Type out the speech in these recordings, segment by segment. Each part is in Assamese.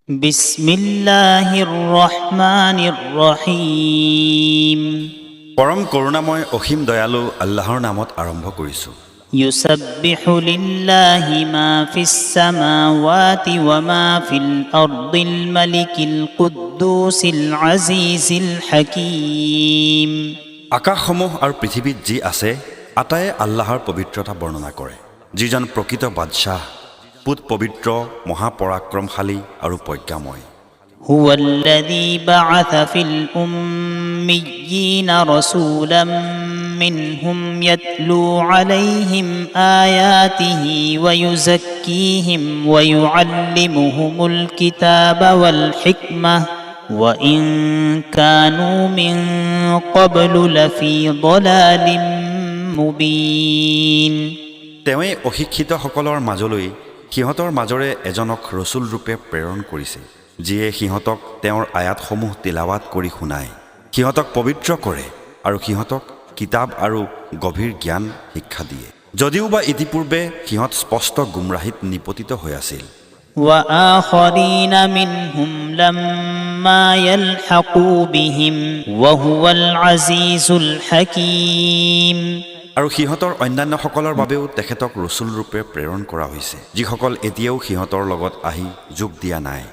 বিসমিল্লাহিৰ ৰহমানিৰ ৰহিম। পৰম কৰুণাময় অসীম দয়ালু আল্লাহৰ নামত আৰম্ভ কৰিছোঁ। ইউসাব্বিহু লিল্লাহি মা ফিস সামাওয়াতি ওয়া মা ফিল আৰদিল মালিকিল কুদ্দুসিল আজিজিল হাকীম। আকাশসমূহ আৰু পৃথিৱীত যি আছে আটায়ে আল্লাহৰ পবিত্ৰতা বৰ্ণনা কৰে, যিজন প্ৰকৃত বাদশাহ, পুত পবিত্ৰ, মহাপৰাক্ৰমশালী আৰু প্ৰজ্ঞাময়। هو الذي بعث في الأميين رسولا منهم يتلو عليهم آياته ويزكيهم ويعلمهم الكتاب والحكمة وإن كانوا من قبل لفي ضلال مبين। তেওঁৱে অশিক্ষিতসকলৰ মাজলৈ সিহঁতৰ মাজৰে এজনক ৰসুল ৰূপে প্ৰেৰণ কৰিছে, যিয়ে সিহঁতক তেওঁৰ আয়াতসমূহ তিলাৱাত কৰি শুনায়, সিহঁতক পবিত্ৰ কৰে আৰু সিহঁতক কিতাপ আৰু গভীৰ জ্ঞান শিক্ষা দিয়ে, যদিও বা ইতিপূৰ্বে সিহঁত স্পষ্ট গুমৰাহীত নিপতিত হৈ আছিল। وآخرين منهم لما يلحقوا بهم وهو العزيز الحكيم। আৰু সিহঁতৰ অন্যান্যসকলৰ বাবেও তেখেতক ৰসুল ৰূপে প্ৰেৰণ কৰা হৈছে, যিসকল এতিয়াও সিহঁতৰ লগত আহি যোগ দিয়া নাই।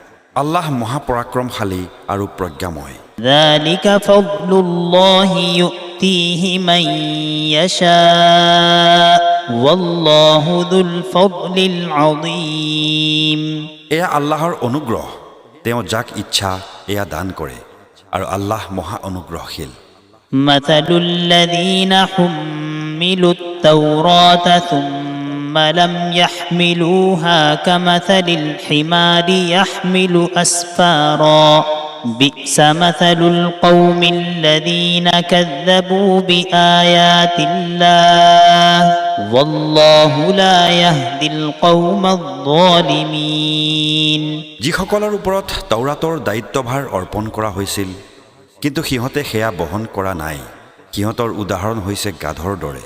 আল্লাহ মহাপৰাক্ৰমশালী আৰু প্ৰজ্ঞাময়। ذلك فضل الله يؤتيه من يشاء والله ذو الفضل العظيم। এয়া আল্লাহৰ অনুগ্ৰহ, তেওঁ যাক ইচ্ছা এয়া দান কৰে, আৰু আল্লাহ মহা অনুগ্ৰহশীল। مثل الذين حملوا التوراة ثم لم يحملوها كمثل الحمار يحمل أسفارا بئس مثل القوم الذين كذبوا بآيات الله والله لا يهدي القوم الظالمين। যিসকলৰ ওপৰত তৌৰাতৰ দায়িত্বভাৰ অৰ্পণ কৰা হৈছিল কিন্তু সিহঁতে সেয়া বহন কৰা নাই, সিহঁতৰ উদাহৰণ হৈছে গাধৰ দৰে,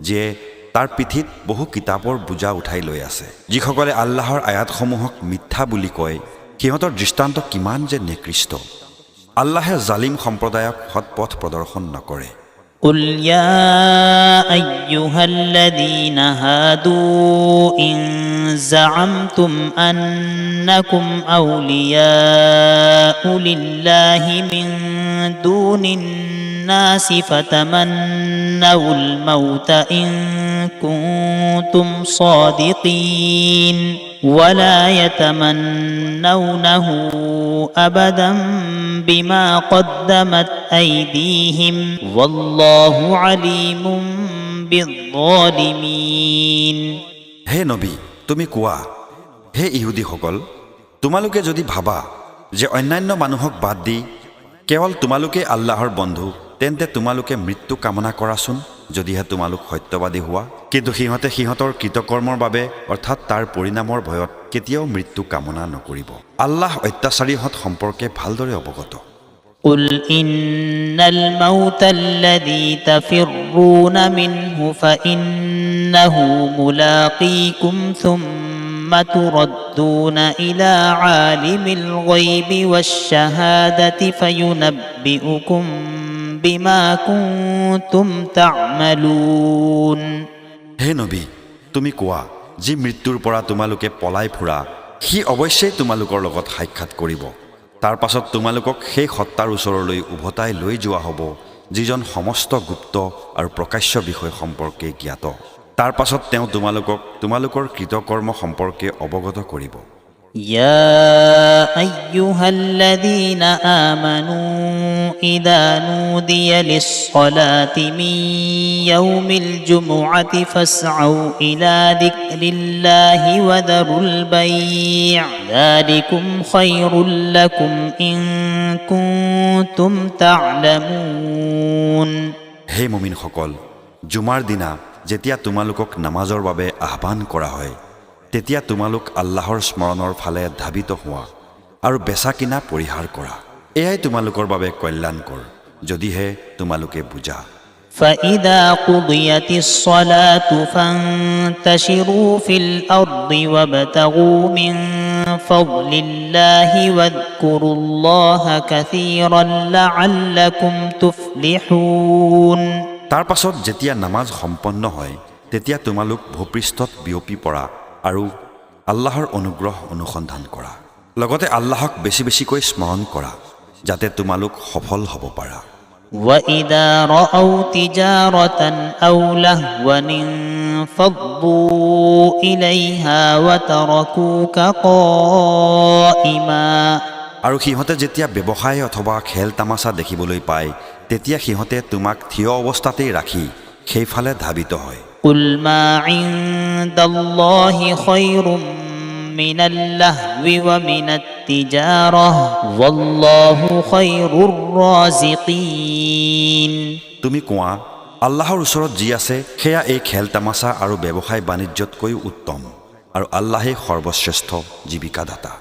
যিয়ে তাৰ পিঠিত বহু কিতাপৰ বোজা উঠাই লৈ আছে। যিসকলে আল্লাহৰ আয়াতসমূহক মিথ্যা বুলি কয়, সিহঁতৰ দৃষ্টান্ত কিমান যে নিকৃষ্ট। আল্লাহে জালিম সম্প্ৰদায়ক সৎপথ প্ৰদৰ্শন নকৰে। قل يا أيها الذين هادوا إن زعمتم أنكم أولياء لله من دون الناس فتمنوا الموت إن كنتم صادقين ولا يتمنونه أبدا بما قدمت أيديهم والله عليم بالظالمين। হে নবী, তুমি কোৱা, হে ইহুদীসকল, তোমালোকে যদি ভাবা যে অন্যান্য মানুহক বাদ দি কেৱল তোমালোকে আল্লাহৰ বন্ধু, তেন্তে তোমালোকে মৃত্যু কামনা কৰাচোন, যদিহে তোমালোক সত্যবাদী হোৱা। কিন্তু সিহঁতে সিহঁতৰ কৃতকৰ্মৰ বাবে অৰ্থাৎ তাৰ পৰিণামৰ ভয়ত কেতিয়াও মৃত্যু কামনা নকৰিব। আল্লাহ অত্যাচাৰীহঁত সম্পৰ্কে ভালদৰে অৱগত। قل إن الموت الذي تفرون منه فإنه ملاقيكم ثم تردون إلى عالم الغيب والشهادة فينبئكم بما كنتم تعملون। হে নবী, তুমি কোৱা, যি মৃত্যুৰ পৰা তোমালোকে পলাই ফুৰা, সি অৱশ্যেই তোমালোকৰ লগত সাক্ষাৎ কৰিব। তাৰ পাছত তোমালোকক সেই সত্তাৰ ওচৰলৈ উভতাই লৈ যোৱা হ'ব, যিজন সমস্ত গুপ্ত আৰু প্ৰকাশ্য বিষয় সম্পৰ্কে জ্ঞাত। তাৰ পাছত তেওঁ তোমালোকক তোমালোকৰ কৃতকৰ্ম সম্পৰ্কে অৱগত কৰিব। يا أيها الذين آمنوا إذا نودي للصلاة من يوم الجمعة فاسعوا إلى ذكر الله وذروا البيع ذلكم خير لكم إن كنتم تعلمون। হে মুমিনসকল, জুমাৰ দিনা যেতিয়া তোমালোকক নামাজৰ বাবে আহ্বান কৰা হয়, তেতিয়া তোমালোক আল্লাহৰ স্মৰণৰ ফালে ধাবিত হোৱা আৰু বেচা কিনা পৰিহাৰ কৰা, এয়াই তোমালোকৰ বাবে কল্যাণকৰ, যদিহে তোমালোকে বুজা। فإذا قضيت الصلاة فانتشروا في الأرض وابتغوا من فضل الله واذكروا الله كثيرا لعلكم تفلحون তাৰ পাছত যেতিয়া নামাজ সম্পন্ন হয় তেতিয়া তোমালোক ভূপৃষ্ঠত বিয়পি পৰা আৰু আল্লাহৰ অনুগ্ৰহ অনুসন্ধান কৰা লগতে আল্লাহক বেছি বেছিকৈ স্মৰণ কৰা যাতে তোমালোক সফল হ'ব পাৰা وإذا رأوا تجارة أو لهوا انفضوا إليها وتركوك قائما আৰু সিহঁতে যেতিয়া ব্যৱসায় অথবা খেল তামাচা দেখিবলৈ পায় তেতিয়া সিহঁতে তোমাক থিয় অৱস্থাতেই ৰাখি সেইফালে ধাবিত হয় قل ما عند الله خير من اللهو ومن التجارة والله خير الرازقين তুমি কোৱা আল্লাহৰ ওচৰত যি আছে সেয়া এই খেল তামাচা আৰু ব্যৱসায় বাণিজ্যতকৈও উত্তম আৰু আল্লাহেই সৰ্বশ্ৰেষ্ঠ জীৱিকাদাতা